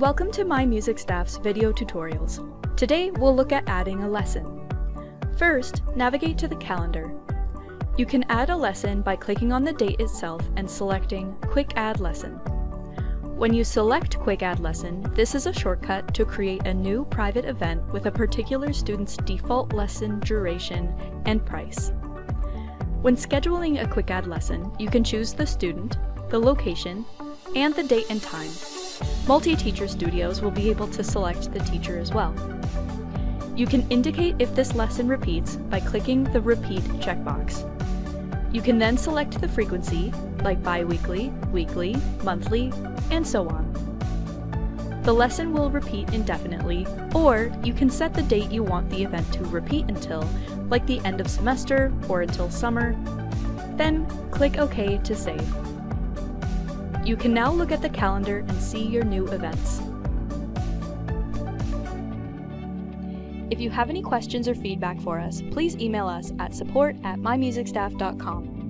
Welcome to My Music Staff's video tutorials. Today we'll look at adding a lesson. First, navigate to the calendar. You can add a lesson by clicking on the date itself and selecting Quick Add Lesson. When you select Quick Add Lesson, this is a shortcut to create a new private event with a particular student's default lesson duration and price. When scheduling a Quick Add Lesson, you can choose the student, the location, and the date and time. Multi-teacher studios will be able to select the teacher as well. You can indicate if this lesson repeats by clicking the Repeat checkbox. You can then select the frequency, like bi-weekly, weekly, monthly, and so on. The lesson will repeat indefinitely, or you can set the date you want the event to repeat until, like the end of semester or until summer. Then click OK to save. You can now look at the calendar and see your new events. If you have any questions or feedback for us, please email us at support@mymusicstaff.com.